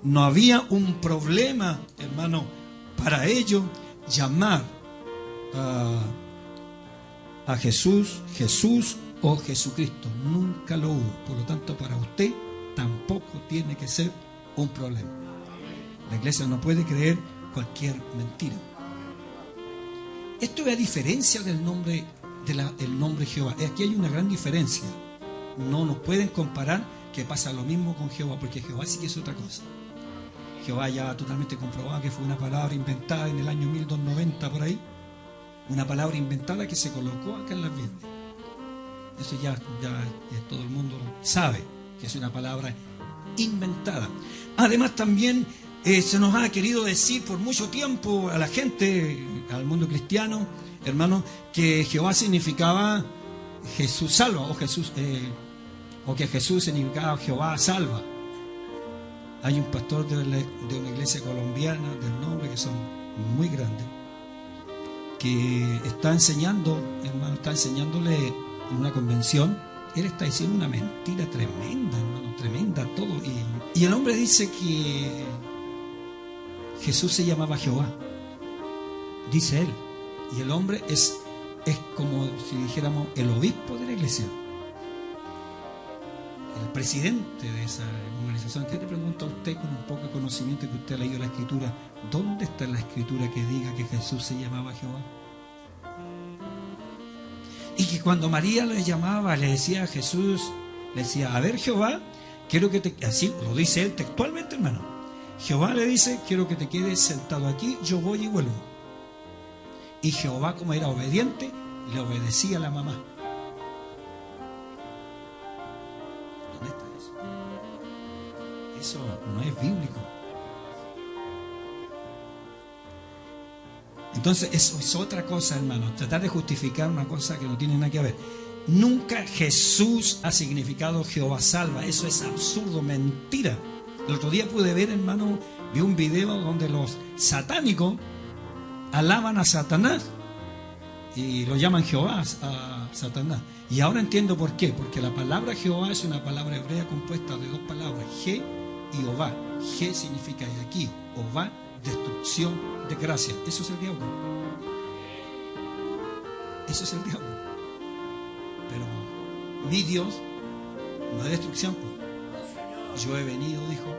no había un problema, hermano, para ellos llamar a Jesús, Jesús o Jesucristo. Nunca lo hubo. Por lo tanto, para usted tampoco tiene que ser un problema. La iglesia no puede creer cualquier mentira. Esto es a diferencia del nombre el nombre Jehová. Aquí hay una gran diferencia. No nos pueden comparar, que pasa lo mismo con Jehová, porque Jehová sí que es otra cosa. Jehová ya totalmente comprobado que fue una palabra inventada en el año 1290 por ahí. Una palabra inventada que se colocó acá en la Biblia. Eso ya todo el mundo sabe que es una palabra inventada. Además también se nos ha querido decir por mucho tiempo a la gente, al mundo cristiano, hermano, que Jehová significaba Jesús salva, o que Jesús significaba Jehová salva. Hay un pastor de una iglesia colombiana del nombre, que son muy grandes, que está enseñando, hermano, está enseñándole en una convención. Él está diciendo una mentira tremenda, hermano, tremenda todo. Y el hombre dice que Jesús se llamaba Jehová, dice él. Y el hombre es como si dijéramos el obispo de la iglesia, el presidente de esa organización. ¿Qué le pregunta a usted con un poco de conocimiento que usted ha leído la escritura? ¿Dónde está la escritura que diga que Jesús se llamaba Jehová? Y que cuando María le llamaba, le decía a Jesús, le decía, a ver Jehová, quiero que te... Así lo dice él textualmente, hermano. Jehová le dice, quiero que te quedes sentado aquí, yo voy y vuelvo. Y Jehová, como era obediente, le obedecía a la mamá. ¿Dónde está eso? Eso no es bíblico. Entonces eso es otra cosa, hermano. Tratar de justificar una cosa que no tiene nada que ver. Nunca Jesús ha significado Jehová salva. Eso es absurdo, mentira. El otro día pude ver, hermano, vi un video donde los satánicos alaban a Satanás y lo llaman Jehová a Satanás. Y ahora entiendo por qué. Porque la palabra Jehová es una palabra hebrea compuesta de dos palabras, Je y Ová. Je significa de aquí, Ová, destrucción, desgracia. Eso es el diablo. Eso es el diablo. Pero mi Dios no es destrucción. Yo he venido, dijo,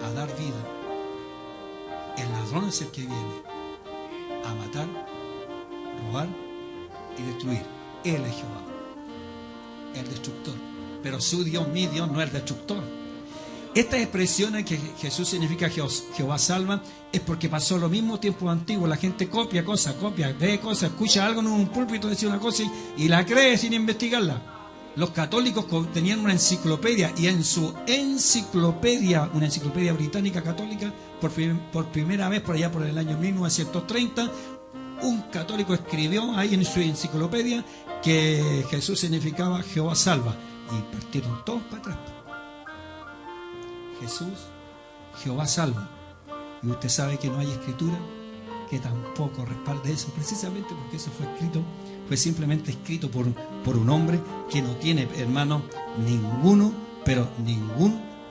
a dar vida. El ladrón es el que viene a matar, robar y destruir. Él es Jehová, el destructor. Pero su Dios, mi Dios, no es el destructor. Estas expresiones que Jesús significa Jehová salva es porque pasó lo mismo tiempo antiguo. La gente copia cosas, ve cosas, escucha algo en un púlpito decir una cosa y la cree sin investigarla. Los católicos tenían una enciclopedia, y en su enciclopedia, una enciclopedia británica católica, por primera vez por allá por el año 1930, un católico escribió ahí en su enciclopedia que Jesús significaba Jehová salva, y partieron todos para atrás. Jesús, Jehová salva. Y usted sabe que no hay escritura que tampoco respalde eso, precisamente porque eso fue simplemente escrito por un hombre que no tiene, hermano, ningún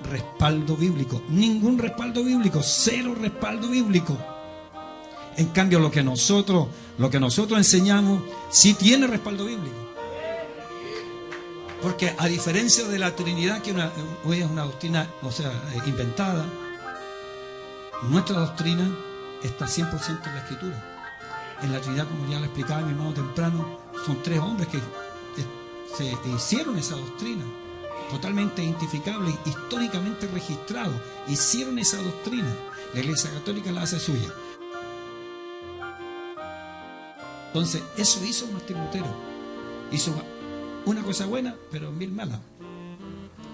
respaldo bíblico. Ningún respaldo bíblico, cero respaldo bíblico. En cambio, lo que nosotros enseñamos sí tiene respaldo bíblico. Porque a diferencia de la Trinidad, que hoy es una doctrina, inventada, nuestra doctrina está 100% en la Escritura. En la Trinidad, como ya lo explicaba mi hermano temprano, son tres hombres que se hicieron esa doctrina, totalmente identificable, históricamente registrado. Hicieron esa doctrina. La Iglesia Católica la hace suya. Entonces, eso hizo Martín Lutero. Hizo una cosa buena, pero mil malas.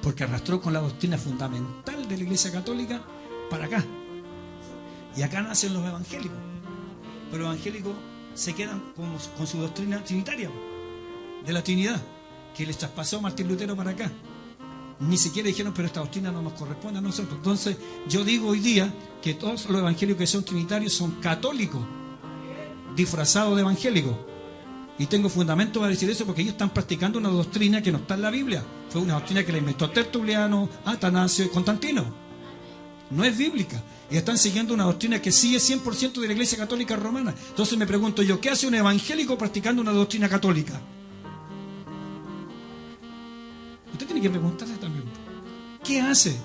Porque arrastró con la doctrina fundamental de la Iglesia Católica para acá. Y acá nacen los evangélicos. Pero los evangélicos se quedan con su doctrina trinitaria, de la Trinidad, que les traspasó Martín Lutero para acá. Ni siquiera dijeron, pero esta doctrina no nos corresponde a nosotros. Entonces, yo digo hoy día que todos los evangélicos que son trinitarios son católicos, disfrazados de evangélicos. Y tengo fundamento para decir eso, porque ellos están practicando una doctrina que no está en la Biblia. Fue una doctrina que la inventó Tertuliano, Atanasio y Constantino. no es bíblica. Y están siguiendo una doctrina que sí es 100% de la Iglesia Católica Romana. Entonces me pregunto yo, ¿qué hace un evangélico practicando una doctrina católica? Usted tiene que preguntarse también, ¿qué hace?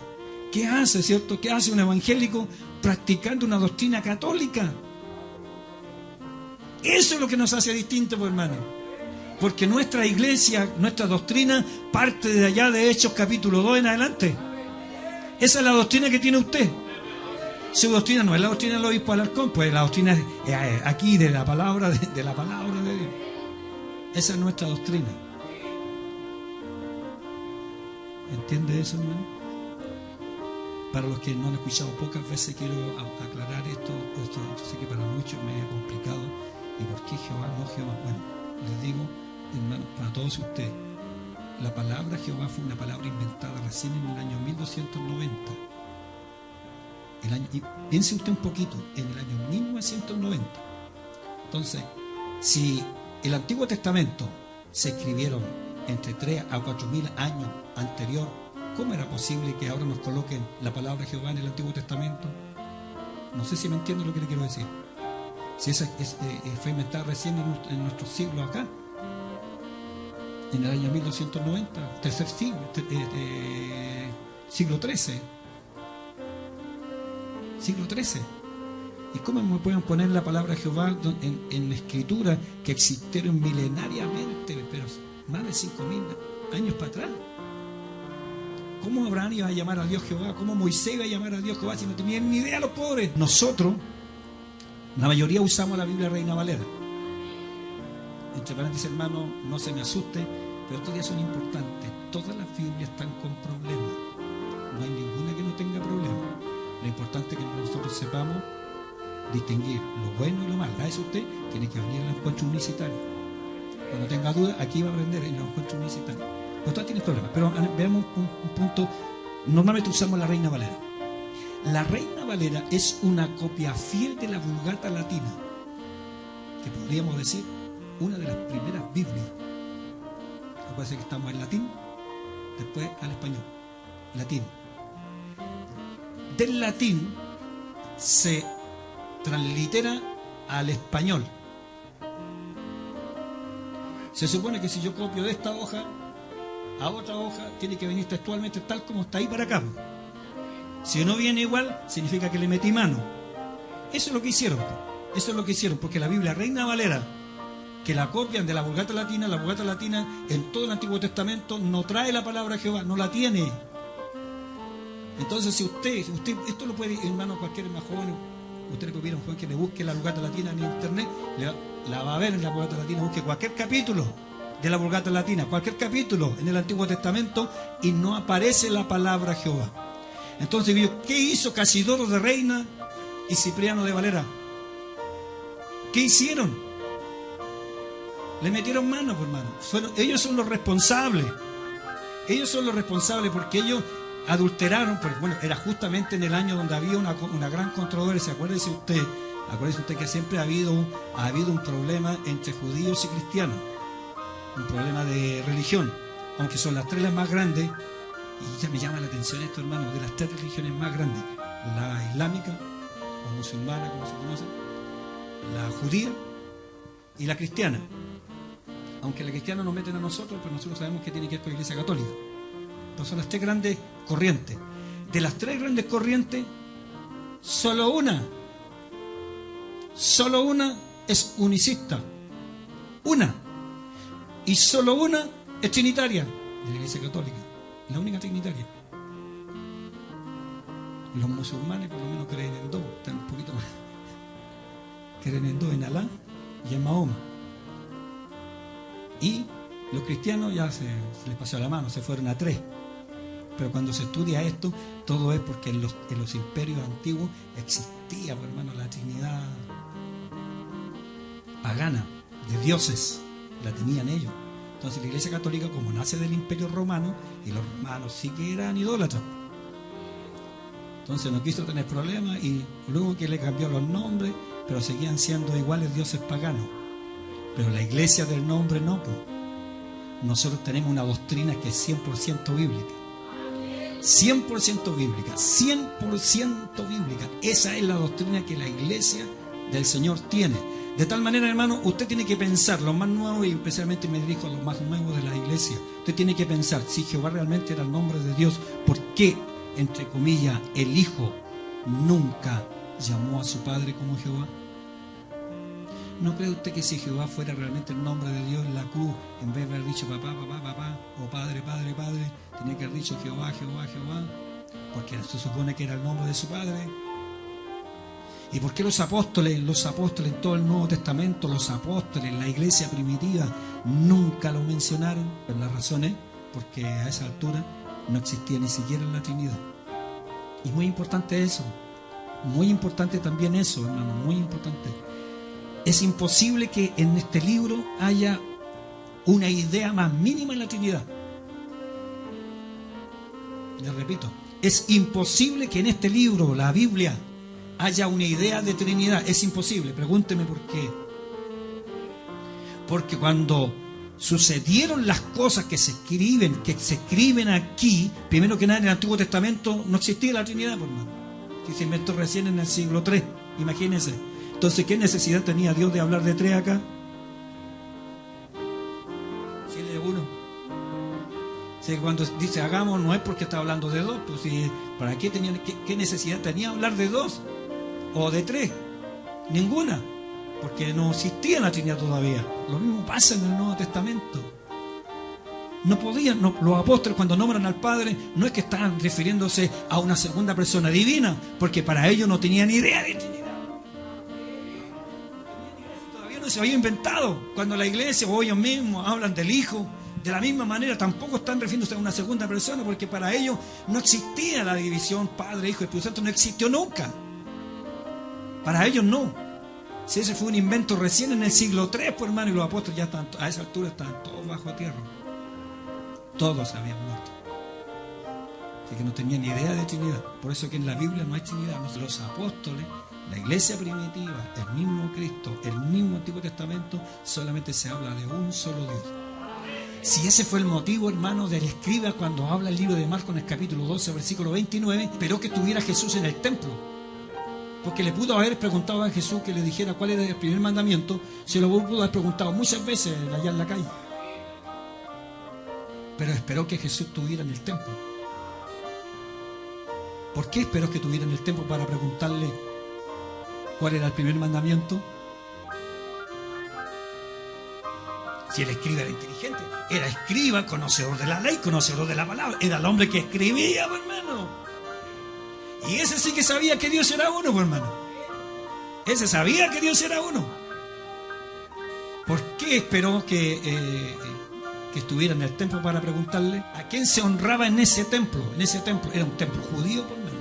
¿Qué hace, cierto? ¿Qué hace un evangélico practicando una doctrina católica? Eso es lo que nos hace distintos, pues, hermano. Porque nuestra iglesia, nuestra doctrina, parte de allá de Hechos capítulo 2 en adelante. Esa es la doctrina que tiene usted. Su doctrina no es la doctrina del obispo Alarcón, pues la doctrina es aquí de la palabra de la palabra de Dios. Esa es nuestra doctrina. ¿Entiende eso, hermano? Para los que no han escuchado pocas veces, quiero aclarar esto. Yo sé que para muchos me es complicado. ¿Y por qué Jehová no Jehová? Bueno, les digo, hermano, para todos ustedes, la palabra Jehová fue una palabra inventada recién en el año 1290. Y piense usted un poquito, en el año 1990. Entonces, si el Antiguo Testamento se escribieron entre 3 a 4.000 años anterior, ¿cómo era posible que ahora nos coloquen la palabra Jehová en el Antiguo Testamento? No sé si me entiende lo que le quiero decir. Si esa fue inventada recién en nuestro siglo acá, en el año 1290, tercer siglo, siglo XIII. Siglo XIII. ¿Y cómo me pueden poner la palabra Jehová en la escritura que existieron milenariamente, pero más de 5.000 años para atrás? ¿Cómo Abraham iba a llamar a Dios Jehová? ¿Cómo Moisés iba a llamar a Dios Jehová si no tenían ni idea los pobres? Nosotros, la mayoría usamos la Biblia Reina Valera. Entre paréntesis, hermano, no se me asuste, pero estos días son importantes. Todas las Biblias están con problemas. No hay ninguna que no tenga problemas. Lo importante es que nosotros sepamos distinguir lo bueno y lo malo. A eso usted tiene que venir al encuentro universitario. Cuando tenga dudas, aquí va a aprender en el encuentro universitario. Usted tiene problemas, pero veamos un punto. Normalmente usamos la Reina Valera. La Reina Valera es una copia fiel de la Vulgata latina, que podríamos decir una de las primeras Biblias. Acuérdense que estamos en latín, después al español. Latín. Del latín se translitera al español. Se supone que si yo copio de esta hoja a otra hoja, tiene que venir textualmente tal como está ahí para acá. Si no viene igual, significa que le metí mano. Eso es lo que hicieron. Eso es lo que hicieron, porque la Biblia Reina Valera, que la copian de la Vulgata Latina en todo el Antiguo Testamento no trae la palabra Jehová, no la tiene. Entonces, si usted esto lo puede, hermano, cualquier más joven, usted le puede pedir a un joven que le busque la Vulgata Latina en internet, la va a ver en la Vulgata Latina, busque cualquier capítulo de la Vulgata Latina, cualquier capítulo en el Antiguo Testamento y no aparece la palabra Jehová. Entonces, ¿qué hizo Casidoro de Reina y Cipriano de Valera? ¿Qué hicieron? Le metieron mano, por mano. Ellos son los responsables. Ellos son los responsables porque ellos adulteraron. Porque, bueno, era justamente en el año donde había una gran controversia. Acuérdese usted que siempre ha habido un problema entre judíos y cristianos. Un problema de religión. Aunque son las tres las más grandes. Y ya me llama la atención esto, hermano, de las tres religiones más grandes, la islámica o musulmana, como se conoce, la judía y la cristiana. Aunque la cristiana nos meten a nosotros, pero nosotros sabemos que tiene que ver con la Iglesia Católica. Pero son las tres grandes corrientes. De las tres grandes corrientes, solo una es unicista. Una. Y solo una es trinitaria, de la Iglesia Católica. La única trinitaria. Los musulmanes por lo menos creen en dos, están un poquito más. Creen en dos, en Alá y en Mahoma. Y los cristianos ya se les pasó la mano, se fueron a tres. Pero cuando se estudia esto, todo es porque en los imperios antiguos existía, hermano, la Trinidad pagana, de dioses, la tenían ellos. Entonces la Iglesia Católica, como nace del Imperio Romano, y los romanos sí que eran idólatras, entonces no quiso tener problemas y luego que le cambió los nombres, pero seguían siendo iguales dioses paganos. Pero la Iglesia del nombre no, pues. Nosotros tenemos una doctrina que es 100% bíblica. 100% bíblica, 100% bíblica. Esa es la doctrina que la iglesia del Señor tiene. De tal manera, hermano, usted tiene que pensar, los más nuevos, y especialmente me dirijo a los más nuevos de la iglesia, usted tiene que pensar, si Jehová realmente era el nombre de Dios, ¿por qué, entre comillas, el Hijo nunca llamó a su Padre como Jehová? ¿No cree usted que si Jehová fuera realmente el nombre de Dios en la cruz, en vez de haber dicho papá, papá, papá, o padre, padre, padre, tenía que haber dicho Jehová, Jehová, Jehová? Porque se supone que era el nombre de su Padre. ¿Y por qué los apóstoles en todo el Nuevo Testamento, los apóstoles, la iglesia primitiva, nunca lo mencionaron? Pues la razón es porque a esa altura no existía ni siquiera la Trinidad. Y muy importante eso, muy importante también eso, hermano, muy importante. Es imposible que en este libro haya una idea más mínima en la Trinidad. Le repito, es imposible que en este libro, la Biblia, haya una idea de Trinidad. Es imposible. Pregúnteme por qué. Porque cuando sucedieron las cosas que se escriben aquí, primero que nada en el Antiguo Testamento no existía la Trinidad, por hermano. Que se inventó recién en el siglo III. Imagínense. Entonces, ¿qué necesidad tenía Dios de hablar de tres acá? Si él es uno. Si cuando dice hagamos, no es porque está hablando de dos. Pues si, ¿para qué qué necesidad tenía hablar de dos? O de tres. Ninguna. Porque no existía la Trinidad todavía. Lo mismo pasa en el Nuevo Testamento. No podían, los apóstoles cuando nombran al Padre, no es que estaban refiriéndose a una segunda persona divina, porque para ellos no tenían idea de Trinidad. Todavía no se había inventado. Cuando la iglesia o ellos mismos hablan del Hijo, de la misma manera tampoco están refiriéndose a una segunda persona, porque para ellos no existía la división Padre, Hijo y Espíritu Santo, no existió nunca. Para ellos no. Si ese fue un invento recién en el siglo III, pues hermano, y los apóstoles ya están, a esa altura estaban todos bajo tierra. Todos habían muerto. Así que no tenían ni idea de Trinidad. Por eso que en la Biblia no hay Trinidad. Los apóstoles, la iglesia primitiva, el mismo Cristo, el mismo Antiguo Testamento, solamente se habla de un solo Dios. Si ese fue el motivo, hermano, del escriba cuando habla el libro de Marcos en el capítulo 12, versículo 29, esperó que estuviera Jesús en el templo. Porque le pudo haber preguntado a Jesús que le dijera cuál era el primer mandamiento. Se lo pudo haber preguntado muchas veces allá en la calle. Pero esperó que Jesús estuviera en el templo. ¿Por qué esperó que estuviera en el templo para preguntarle cuál era el primer mandamiento? Si el escriba era inteligente, era escriba, conocedor de la ley, conocedor de la palabra. Era el hombre que escribía, hermano. Y ese sí que sabía que Dios era uno, hermano. Ese sabía que Dios era uno. ¿Por qué esperó que estuviera en el templo para preguntarle a quién se honraba en ese templo? En ese templo era un templo judío, hermano.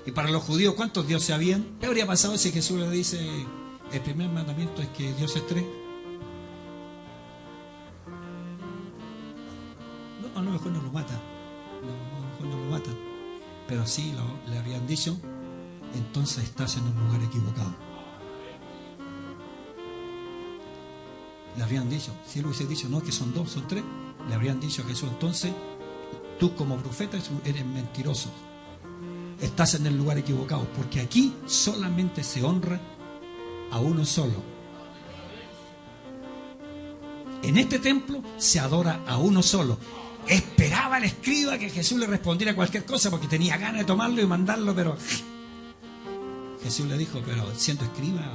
Y para los judíos, ¿cuántos dioses habían? ¿Qué habría pasado si Jesús le dice el primer mandamiento es que Dios es tres? No, a lo mejor no lo mata. A lo mejor no lo matan. Pero sí le habrían dicho, entonces estás en un lugar equivocado. Le habrían dicho, si él hubiese dicho, no, que son dos, son tres, le habrían dicho a Jesús, entonces tú como profeta eres mentiroso. Estás en el lugar equivocado, porque aquí solamente se honra a uno solo. En este templo se adora a uno solo. Esperaba el escriba que Jesús le respondiera cualquier cosa porque tenía ganas de tomarlo y mandarlo, pero Jesús le dijo, pero siendo escriba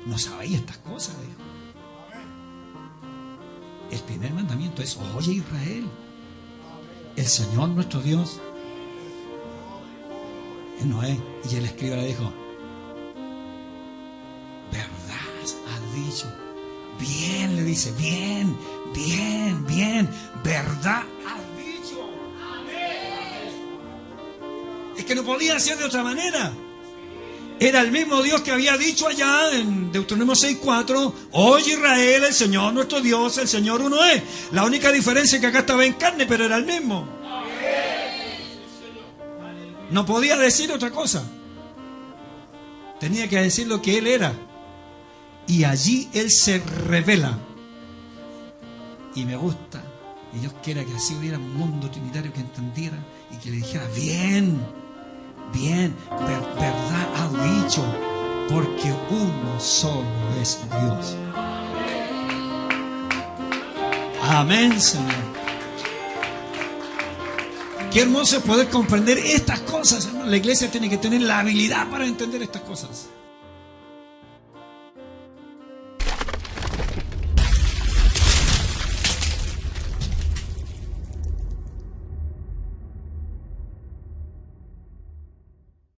no sabéis estas cosas, dijo. El primer mandamiento es, oye Israel, el Señor nuestro Dios no es. Y el escriba le dijo, verdad has dicho. Bien, le dice, bien, verdad has dicho. Es que no podía ser de otra manera. Era el mismo Dios que había dicho allá en Deuteronomio 6:4, oye Israel, el Señor nuestro Dios, el Señor uno es. La única diferencia es que acá estaba en carne, pero era el mismo. No podía decir otra cosa. Tenía que decir lo que Él era. Y allí Él se revela. Y me gusta Y Dios quiera que así hubiera un mundo trinitario que entendiera y que le dijera, bien, verdad has dicho, porque uno solo es Dios. Amén, Señor. Qué hermoso es poder comprender estas cosas, hermano. La iglesia tiene que tener la habilidad para entender estas cosas.